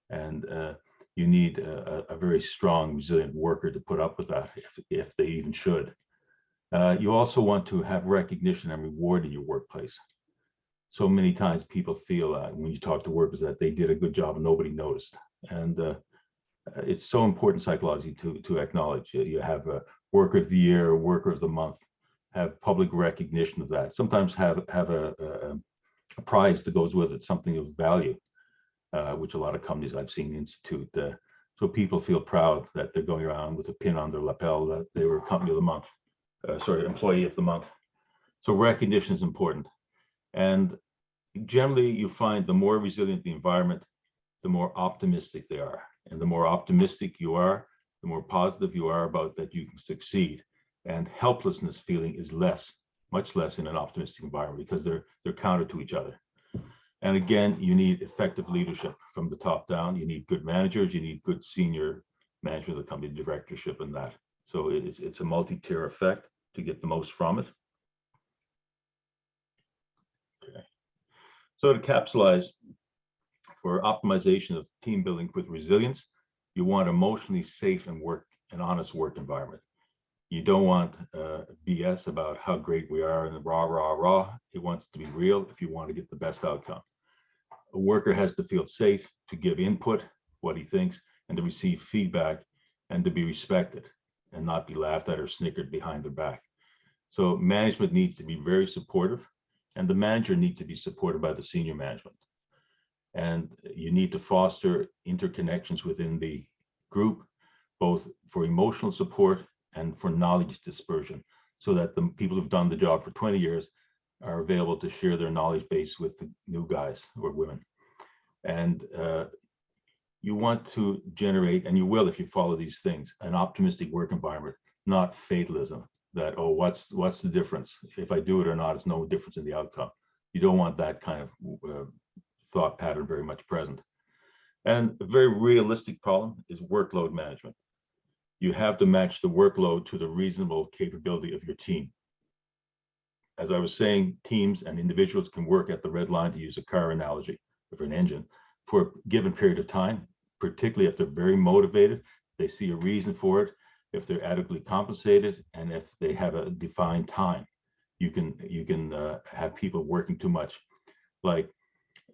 And you need a very strong, resilient worker to put up with that, if they even should. You also want to have recognition and reward in your workplace. So many times people feel when you talk to workers that they did a good job and nobody noticed. And it's so important psychologically to acknowledge. You have a worker of the year, worker of the month, have public recognition of that. Sometimes have a prize that goes with it, something of value, which a lot of companies I've seen institute. So people feel proud that they're going around with a pin on their lapel that they were company of the month, employee of the month. So recognition is important. And generally you find the more resilient the environment, the more optimistic they are. And the more optimistic you are, the more positive you are about that you can succeed. And helplessness feeling is much less in an optimistic environment, because they're counter to each other. And again, you need effective leadership from the top down. You need good managers, you need good senior management of the company, directorship and that. So it's a multi-tier effect to get the most from it. Okay. So to capsulize, for optimization of team building with resilience, you want emotionally safe and honest work environment. You don't want BS about how great we are and the rah, rah, rah. It wants to be real if you want to get the best outcome. A worker has to feel safe to give input, what he thinks, and to receive feedback, and to be respected and not be laughed at or snickered behind their back. So management needs to be very supportive, and the manager needs to be supported by the senior management. And you need to foster interconnections within the group, both for emotional support and for knowledge dispersion, so that the people who've done the job for 20 years are available to share their knowledge base with the new guys or women. And you want to generate, and you will if you follow these things, an optimistic work environment, not fatalism, that, oh, what's the difference? If I do it or not, it's no difference in the outcome. You don't want that kind of thought pattern very much present. And a very realistic problem is workload management. You have to match the workload to the reasonable capability of your team. As I was saying, teams and individuals can work at the red line, to use a car analogy, for an engine, for a given period of time, particularly if they're very motivated, they see a reason for it, if they're adequately compensated, and if they have a defined time. You can have people working too much. Like,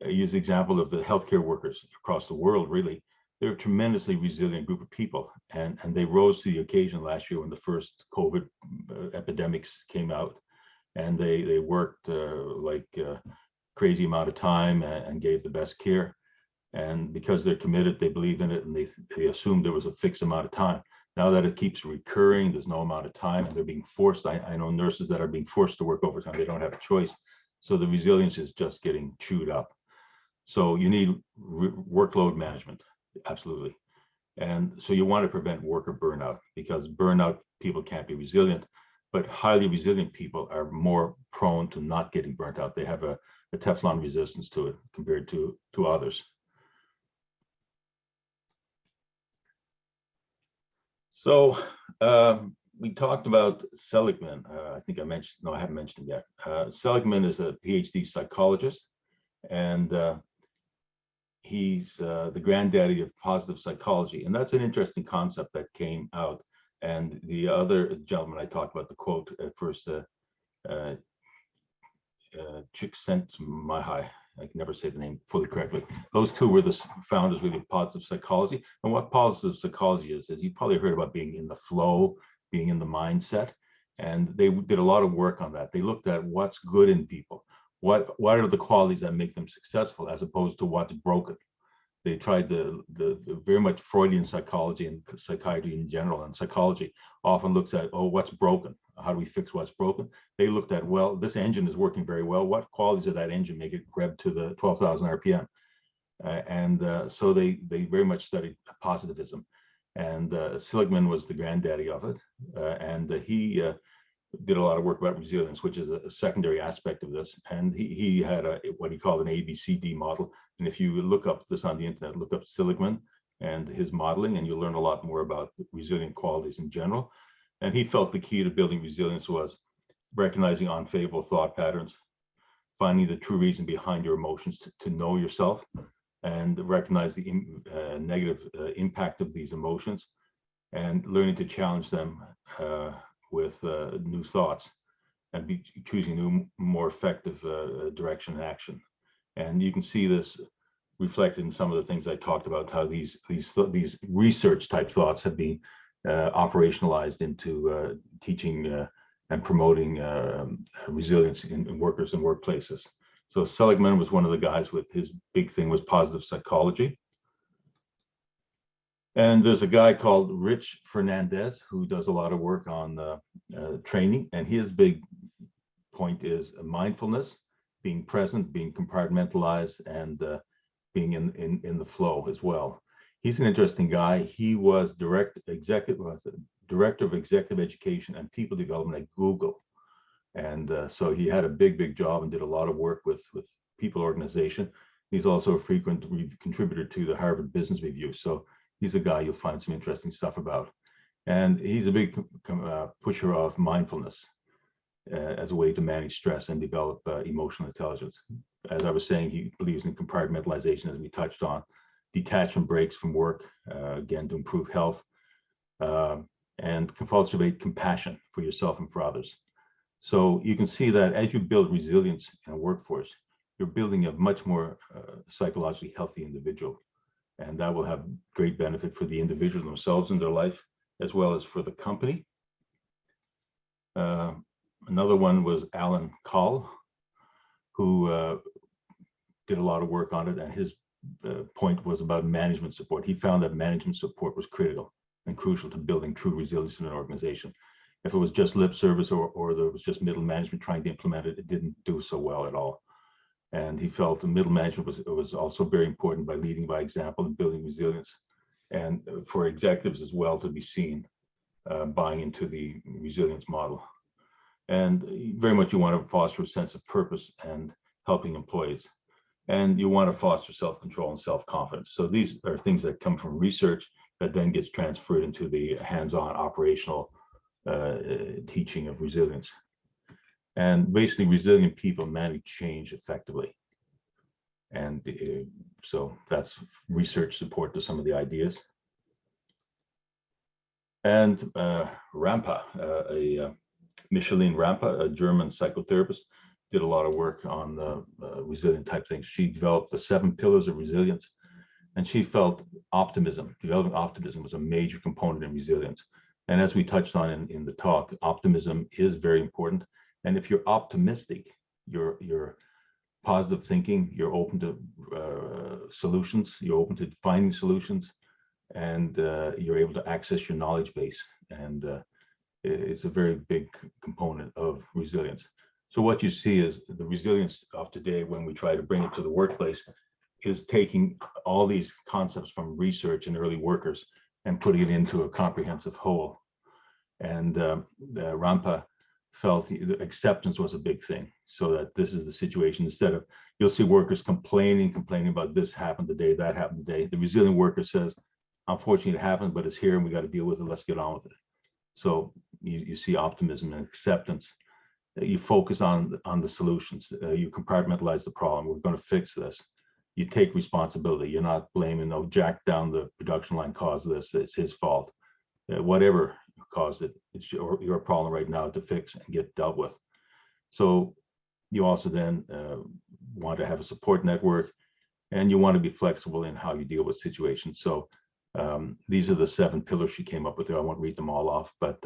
I use the example of the healthcare workers across the world. Really, they're a tremendously resilient group of people, and they rose to the occasion last year when the first COVID epidemics came out, and they worked crazy amount of time and gave the best care. And because they're committed, they believe in it, and they assumed there was a fixed amount of time. Now that it keeps recurring, there's no amount of time, and they're being forced. I know nurses that are being forced to work overtime. They don't have a choice. So the resilience is just getting chewed up. So you need workload management, absolutely. And so you want to prevent worker burnout, because burnout people can't be resilient, but highly resilient people are more prone to not getting burnt out. They have a Teflon resistance to it compared to others. So we talked about Seligman. I think I mentioned, no, I haven't mentioned him yet. Seligman is a PhD psychologist, and he's the granddaddy of positive psychology. And that's an interesting concept that came out. And the other gentleman I talked about, the quote at first, Csikszentmihalyi, I can never say the name fully correctly. Those two were the founders really of positive psychology. And what positive psychology is you probably heard about being in the flow, being in the mindset. And they did a lot of work on that. They looked at what's good in people. What are the qualities that make them successful as opposed to what's broken? They tried the very much Freudian psychology and psychiatry in general, and psychology often looks at, oh, what's broken? How do we fix what's broken? They looked at, well, this engine is working very well. What qualities of that engine make it rev to the 12,000 RPM? So they very much studied positivism. And Seligman was the granddaddy of it. He did a lot of work about resilience, which is a secondary aspect of this. And he had what he called an ABCD model. And if you look up this on the internet, look up Seligman and his modeling, and you'll learn a lot more about resilient qualities in general. And he felt the key to building resilience was recognizing unfavorable thought patterns, finding the true reason behind your emotions, to know yourself and recognize the negative impact of these emotions, and learning to challenge them with new thoughts, and choosing new, more effective direction and action. And you can see this reflected in some of the things I talked about, how these research type thoughts have been operationalized into teaching and promoting resilience in workers and workplaces. So Seligman was one of the guys with his big thing was positive psychology. And there's a guy called Rich Fernandez who does a lot of work on training, and his big point is mindfulness, being present, being compartmentalized, and being in the flow as well. He's an interesting guy. He was director of executive education and people development at Google, and so he had a big job and did a lot of work with people organization. He's also a frequent contributor to the Harvard Business Review. So he's a guy you'll find some interesting stuff about. And he's a big pusher of mindfulness as a way to manage stress and develop emotional intelligence. As I was saying, he believes in compartmentalization, as we touched on, detachment breaks from work, again, to improve health, and cultivate compassion for yourself and for others. So you can see that as you build resilience in a workforce, you're building a much more psychologically healthy individual. And that will have great benefit for the individual themselves in their life, as well as for the company. Another one was Alan Call, who did a lot of work on it. And his point was about management support. He found that management support was critical and crucial to building true resilience in an organization. If it was just lip service or there was just middle management trying to implement it, it didn't do so well at all. And he felt the middle management was also very important by leading by example and building resilience, and for executives as well to be seen buying into the resilience model. And very much you want to foster a sense of purpose and helping employees. And you want to foster self-control and self-confidence. So these are things that come from research that then gets transferred into the hands-on operational teaching of resilience. And basically, resilient people manage change effectively. And so that's research support to some of the ideas. And Rampe, Micheline Rampe, a German psychotherapist, did a lot of work on the resilient type things. She developed the 7 pillars of resilience, and she felt developing optimism was a major component in resilience. And as we touched on in the talk, optimism is very important. And if you're optimistic, you're positive thinking, you're open to solutions, you're open to finding solutions, and you're able to access your knowledge base. And it's a very big component of resilience. So what you see is the resilience of today, when we try to bring it to the workplace, is taking all these concepts from research and early workers and putting it into a comprehensive whole. And Rampe felt the acceptance was a big thing, so that this is the situation. Instead of, you'll see workers complaining about this happened today, that happened today. The resilient worker says, unfortunately it happened, but it's here and we got to deal with it. Let's get on with it. So you see optimism and acceptance. You focus on the solutions. You compartmentalize the problem. We're going to fix this. you take responsibility. You're not blaming, oh, Jack down the production line caused this, it's his fault. Whatever caused it, it's your problem right now to fix and get dealt with. So you also then want to have a support network, and you want to be flexible in how you deal with situations. So these are the 7 pillars she came up with there. I won't read them all off, but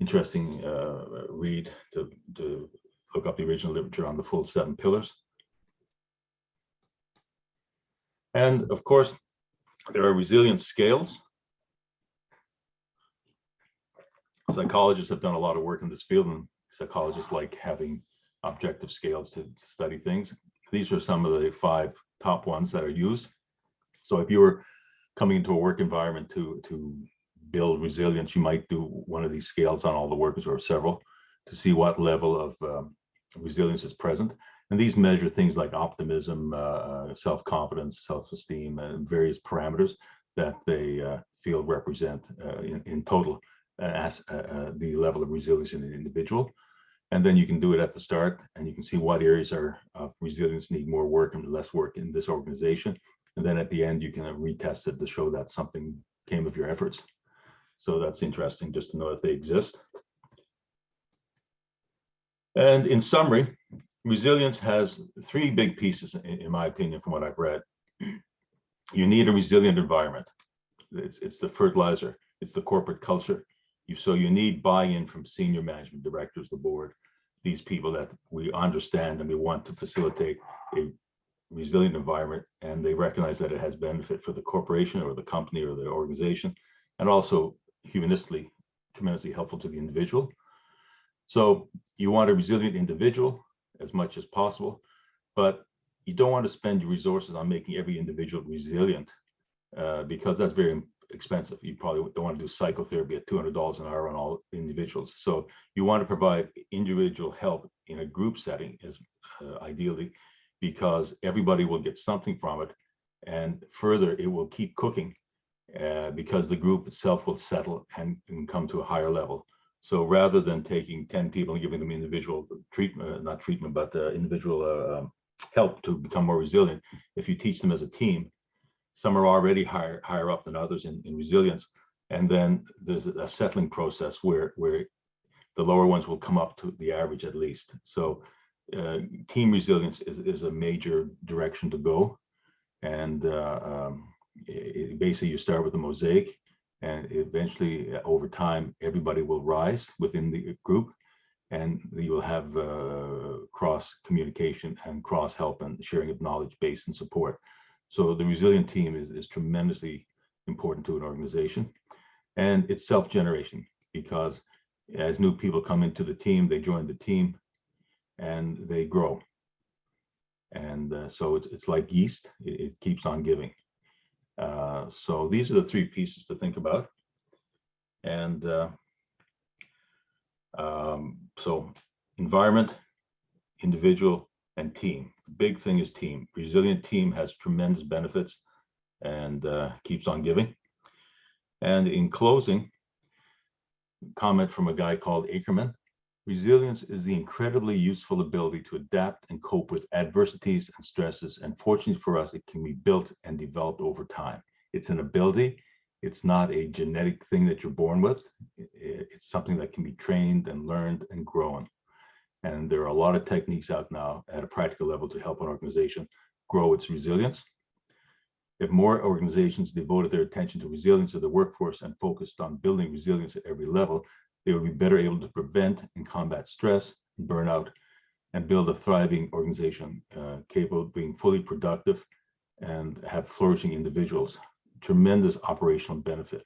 interesting read to look up the original literature on the full 7 pillars. And of course, there are resilience scales. Psychologists have done a lot of work in this field, and psychologists like having objective scales to study things. These are some of the 5 top ones that are used. So if you were coming into a work environment to build resilience, you might do one of these scales on all the workers, or several, to see what level of resilience is present. And these measure things like optimism, self-confidence, self-esteem, and various parameters that they feel represent in total as the level of resilience in an individual. And then you can do it at the start, and you can see what areas of resilience need more work and less work in this organization. And then at the end, you can retest it to show that something came of your efforts. So that's interesting just to know if they exist. And in summary, resilience has 3 big pieces, in my opinion, from what I've read. You need a resilient environment. It's the fertilizer. It's the corporate culture. So you need buy-in from senior management, directors, the board, these people that we understand and we want to facilitate a resilient environment, and they recognize that it has benefit for the corporation or the company or the organization, and also humanistically tremendously helpful to the individual. So you want a resilient individual as much as possible, but you don't want to spend your resources on making every individual resilient because that's very expensive. You probably don't want to do psychotherapy at $200 an hour on all individuals. So you want to provide individual help in a group setting, is ideally, because everybody will get something from it, and further it will keep cooking because the group itself will settle and come to a higher level. So rather than taking 10 people and giving them individual treatment, not treatment, but individual help to become more resilient, if you teach them as a team, some are already higher up than others in resilience. And then there's a settling process where the lower ones will come up to the average at least. So team resilience is a major direction to go. And basically you start with a mosaic, and eventually over time, everybody will rise within the group, and you will have cross communication and cross help and sharing of knowledge base and support. So the resilient team is tremendously important to an organization, and it's self-generation, because as new people come into the team, they join the team and they grow. And so it's like yeast, it keeps on giving. So these are the 3 pieces to think about. And so environment, individual, and team. The big thing is team. Resilient team has tremendous benefits and keeps on giving. And in closing, comment from a guy called Ackerman: resilience is the incredibly useful ability to adapt and cope with adversities and stresses, and fortunately for us, it can be built and developed over time. It's an ability. It's not a genetic thing that you're born with. It's something that can be trained and learned and grown. And there are a lot of techniques out now at a practical level to help an organization grow its resilience. If more organizations devoted their attention to resilience of the workforce and focused on building resilience at every level, they would be better able to prevent and combat stress and burnout, and build a thriving organization capable of being fully productive and have flourishing individuals. Tremendous operational benefit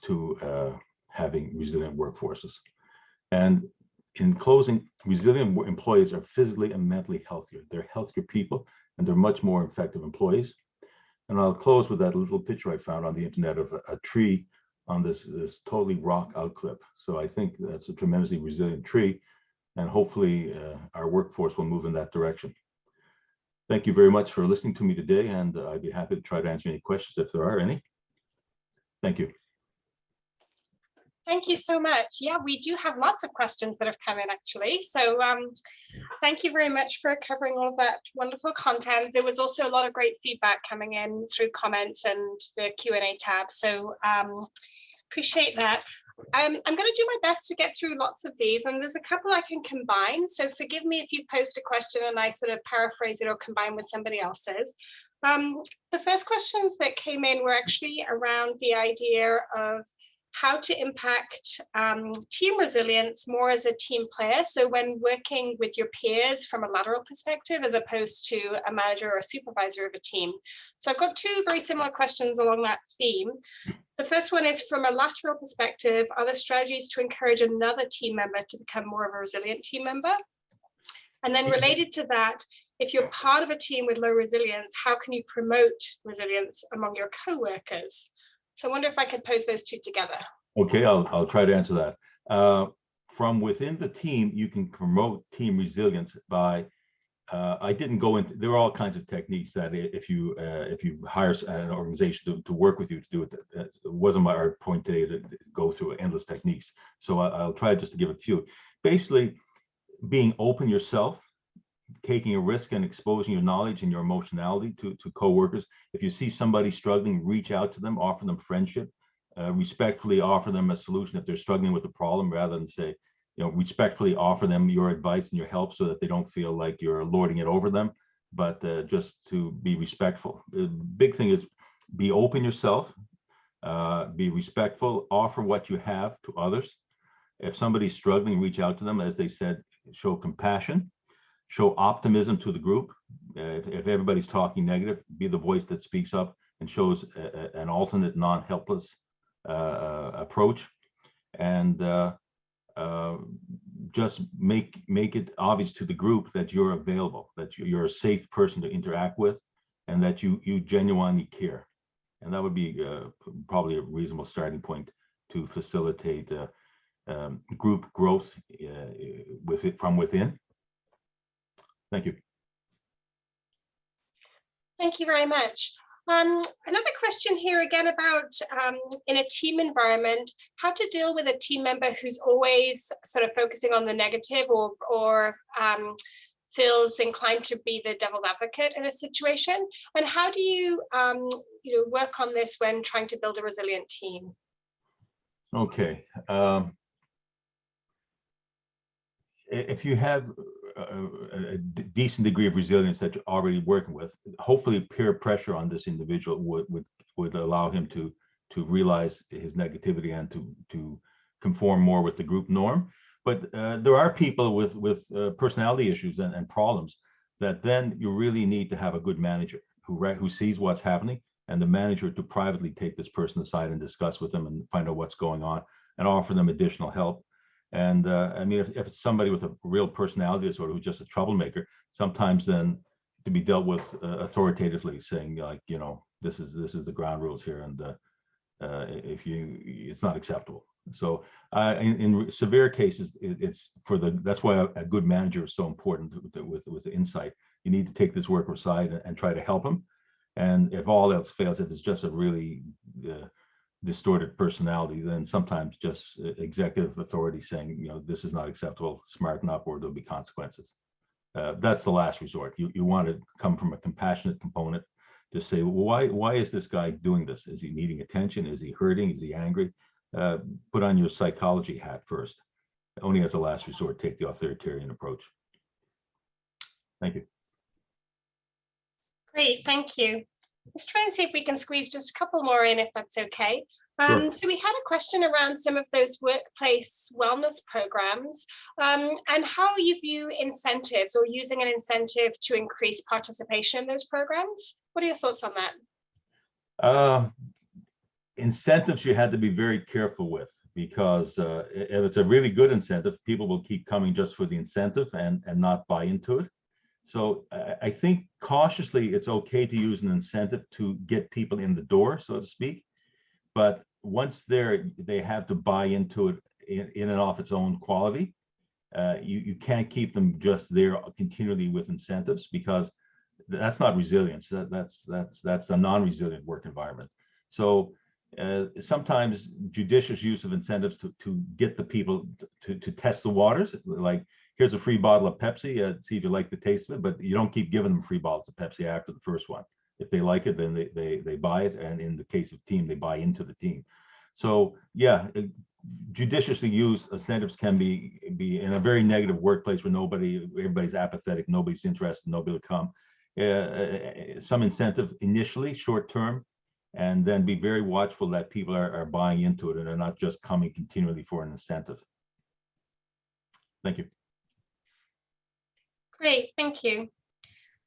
to having resilient workforces. And in closing, resilient employees are physically and mentally healthier. They're healthier people, and they're much more effective employees. And I'll close with that little picture I found on the internet of a tree on this totally rock outclip. So I think that's a tremendously resilient tree, and hopefully our workforce will move in that direction. Thank you very much for listening to me today, and I'd be happy to try to answer any questions if there are any. Thank you.
Thank you so much. Yeah, we do have lots of questions that have come in actually. So thank you very much for covering all of that wonderful content. There was also a lot of great feedback coming in through comments and the Q&A tab. So appreciate that. I'm going to do my best to get through lots of these, and there's a couple I can combine. So forgive me if you post a question and I sort of paraphrase it or combine with somebody else's. The first questions that came in were actually around the idea of how to impact team resilience more as a team player. So when working with your peers from a lateral perspective, as opposed to a manager or a supervisor of a team. So I've got two very similar questions along that theme. The first one is, from a lateral perspective, are there strategies to encourage another team member to become more of a resilient team member? And then related to that, if you're part of a team with low resilience, how can you promote resilience among your co-workers? So I wonder if I could pose those two together.
Okay, I'll try to answer that. From within the team, you can promote team resilience by, I didn't go into, there are all kinds of techniques that if you hire an organization to work with you to do it, it wasn't my point today to go through endless techniques. So I'll try just to give a few. Basically, being open yourself, taking a risk and exposing your knowledge and your emotionality to co-workers. If you see somebody struggling, reach out to them, offer them friendship, respectfully offer them a solution if they're struggling with a problem, rather than say, respectfully offer them your advice and your help so that they don't feel like you're lording it over them, but just to be respectful. The big thing is be open yourself, be respectful, offer what you have to others. If somebody's struggling, reach out to them. As they said, show compassion, show optimism to the group. If everybody's talking negative, be the voice that speaks up and shows an alternate, non-helpless approach. And just make it obvious to the group that you're available, that you're a safe person to interact with, and that you genuinely care. And that would be probably a reasonable starting point to facilitate group growth from within. Thank you.
Thank you very much. Another question here again about in a team environment, how to deal with a team member who's always sort of focusing on the negative or feels inclined to be the devil's advocate in a situation, and how do you work on this when trying to build a resilient team?
Okay. If you have a decent degree of resilience that you're already working with, hopefully peer pressure on this individual would allow him to realize his negativity and to conform more with the group norm. But there are people with personality issues and problems that then you really need to have a good manager who sees what's happening, and the manager to privately take this person aside and discuss with them and find out what's going on and offer them additional help. And I mean, if it's somebody with a real personality disorder who's just a troublemaker, sometimes then to be dealt with authoritatively, saying like, this is the ground rules here, and it's not acceptable. So in severe cases, that's why a good manager is so important with the insight. You need to take this worker aside and try to help him. And if all else fails, if it's just a really distorted personality, then sometimes just executive authority saying, this is not acceptable, smarten up, or there'll be consequences. That's the last resort. You want to come from a compassionate component to say, well, why is this guy doing this? Is he needing attention? Is he hurting? Is he angry? Put on your psychology hat first. Only as a last resort, take the authoritarian approach. Thank you.
Great, thank you. Let's try and see if we can squeeze just a couple more in, if that's okay.
Sure.
So we had a question around some of those workplace wellness programs and how you view incentives or using an incentive to increase participation in those programs. What are your thoughts on that?
Incentives you had to be very careful with, because if it's a really good incentive, people will keep coming just for the incentive and not buy into it. So I think cautiously it's okay to use an incentive to get people in the door, so to speak. But once they have to buy into it in and of its own quality. You can't keep them just there continually with incentives, because that's not resilience. That's a non-resilient work environment. So sometimes judicious use of incentives to get the people to test the waters, like here's a free bottle of Pepsi, see if you like the taste of it, but you don't keep giving them free bottles of Pepsi after the first one. If they like it, then they buy it, and in the case of team, they buy into the team. So yeah, judiciously used incentives can be in a very negative workplace where everybody's apathetic, nobody's interested, nobody will come. Some incentive initially, short term, and then be very watchful that people are buying into it and are not just coming continually for an incentive. Thank you.
Great, thank you.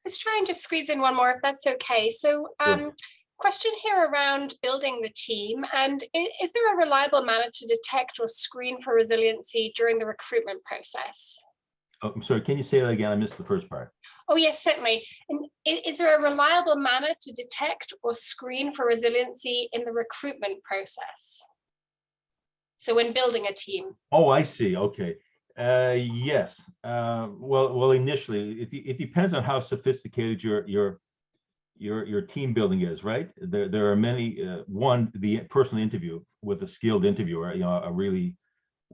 Let's try and just squeeze in one more if that's okay. So
Sure.
question here around building the team, and is there a reliable manner to detect or screen for resiliency during the recruitment process?
Oh, I'm sorry, can you say that again? I missed the first part.
Oh yes, certainly. And is there a reliable manner to detect or screen for resiliency in the recruitment process? So when building a team.
Oh, I see. Okay. Yes. Well, initially, it depends on how sophisticated your team building is, right? There are many. One, the personal interview with a skilled interviewer, a really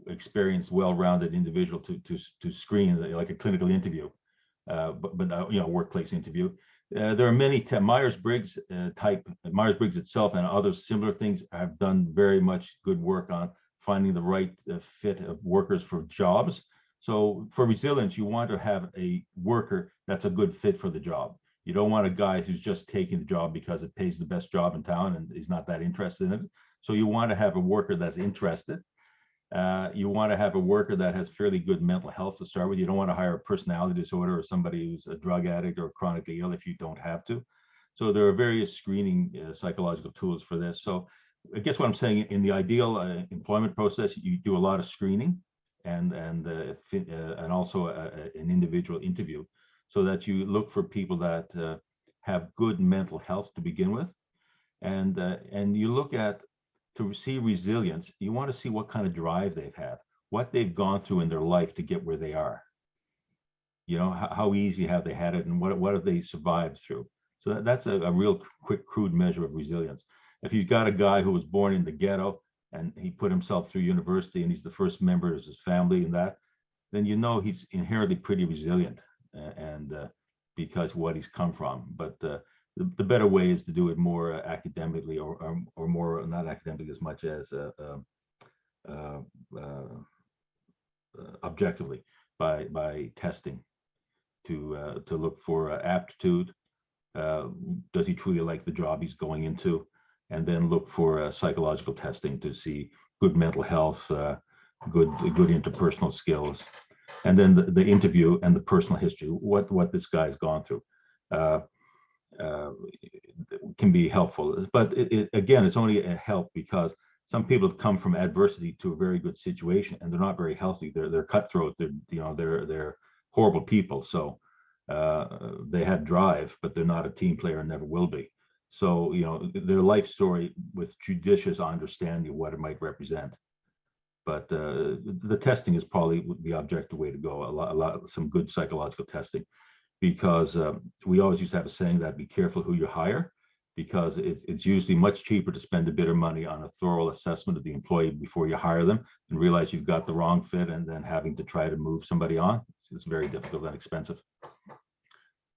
experienced, well-rounded individual to screen, like a clinical interview, but workplace interview. There are many Myers-Briggs type. Myers-Briggs itself and other similar things have done very much good work on finding the right fit of workers for jobs. So for resilience, you want to have a worker that's a good fit for the job. You don't want a guy who's just taking the job because it pays the best job in town and he's not that interested in it. So you want to have a worker that's interested. You want to have a worker that has fairly good mental health to start with. You don't want to hire a personality disorder or somebody who's a drug addict or chronically ill if you don't have to. So there are various screening psychological tools for this. So I guess what I'm saying, in the ideal employment process, you do a lot of screening and also an individual interview, so that you look for people that have good mental health to begin with, and you look at, to see resilience, you want to see what kind of drive they've had, what they've gone through in their life to get where they are. How easy have they had it, and what have they survived through? So that's a real quick, crude measure of resilience. If you've got a guy who was born in the ghetto and he put himself through university and he's the first member of his family and that, then he's inherently pretty resilient, and because what he's come from. But the better way is to do it more academically, or more, not academically as much as objectively, by testing to look for aptitude. Does he truly like the job he's going into? And then look for psychological testing to see good mental health, good interpersonal skills, and then the interview and the personal history, what this guy's gone through, can be helpful. But again, it's only a help because some people have come from adversity to a very good situation, and they're not very healthy. They're cutthroat. They're horrible people. So they had drive, but they're not a team player and never will be. So their life story with judicious understanding of what it might represent. But the testing is probably the objective way to go. Some good psychological testing, because we always used to have a saying that be careful who you hire, because it's usually much cheaper to spend a bit of money on a thorough assessment of the employee before you hire them and realize you've got the wrong fit, and then having to try to move somebody on. It's very difficult and expensive.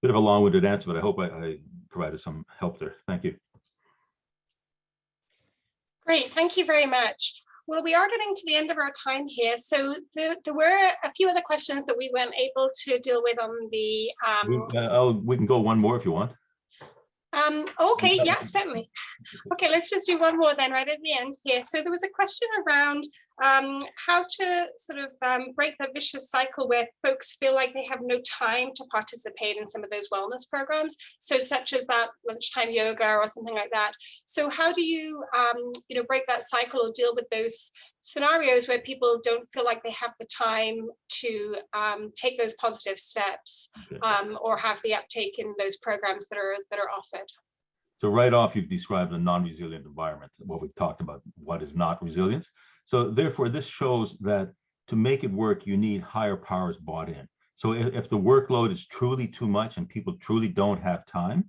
Bit of a long-winded answer, but I hope I provided some help there. Thank you.
Great, thank you very much. Well, we are getting to the end of our time here. So there were a few other questions that we weren't able to deal with on the...
we can go one more if you want.
Okay, yeah, certainly. Okay, let's just do one more then right at the end here. So there was a question around how to sort of break the vicious cycle where folks feel like they have no time to participate in some of those wellness programs, so such as that lunchtime yoga or something like that. So how do you break that cycle or deal with those scenarios where people don't feel like they have the time to take those positive steps, or have the uptake in those programs that are offered?
So right off, you've described a non-resilient environment. What we've talked about, what is not resilience. So therefore, this shows that to make it work, you need higher powers bought in. So if the workload is truly too much and people truly don't have time,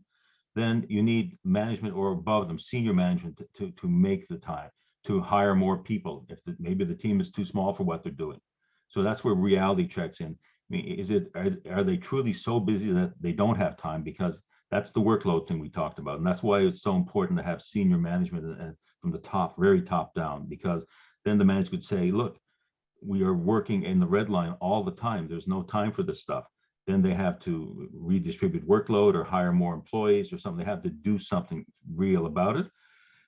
then you need management or above them, senior management, to make the time, to hire more people if maybe the team is too small for what they're doing. So that's where reality checks in. I mean, are they truly so busy that they don't have time? Because that's the workload thing we talked about, and that's why it's so important to have senior management and from the top, very top down, because then the manager could say, look, we are working in the red line all the time. There's no time for this stuff. Then they have to redistribute workload or hire more employees or something. They have to do something real about it.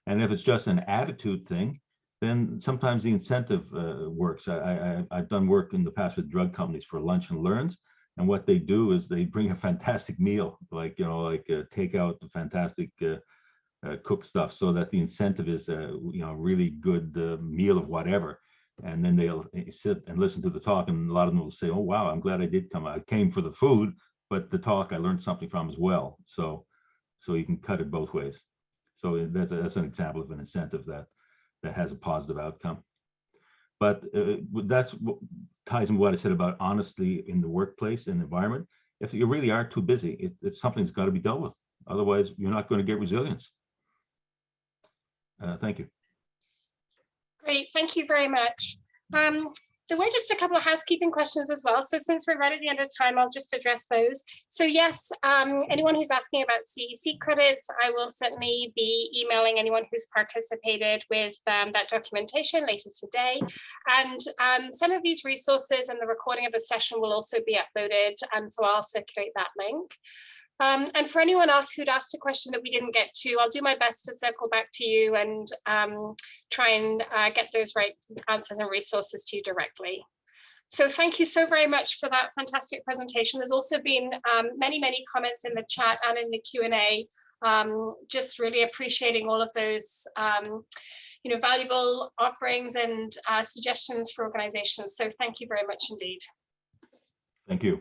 And if it's just an attitude thing, then sometimes the incentive works. I've done work in the past with drug companies for lunch and learns. And what they do is they bring a fantastic meal, like, take out the fantastic cook stuff, so that the incentive is really good meal of whatever. And then they'll sit and listen to the talk, and a lot of them will say, oh wow, I'm glad I did come. I came for the food, but the talk I learned something from as well. So you can cut it both ways. So that's an example of an incentive that has a positive outcome. But that's what ties in what I said about honesty in the workplace and environment. If you really are too busy, it's something that's got to be dealt with. Otherwise, you're not going to get resilience. Thank you.
Great, thank you very much. There were just a couple of housekeeping questions as well. So since we're right at the end of time, I'll just address those. So yes, anyone who's asking about CEC credits, I will certainly be emailing anyone who's participated with that documentation later today. And some of these resources and the recording of the session will also be uploaded, and so I'll circulate that link. And for anyone else who'd asked a question that we didn't get to, I'll do my best to circle back to you and try and get those right answers and resources to you directly. So thank you so very much for that fantastic presentation. There's also been many comments in the chat and in the Q&A, just really appreciating all of those valuable offerings and suggestions for organizations. So thank you very much indeed.
Thank you.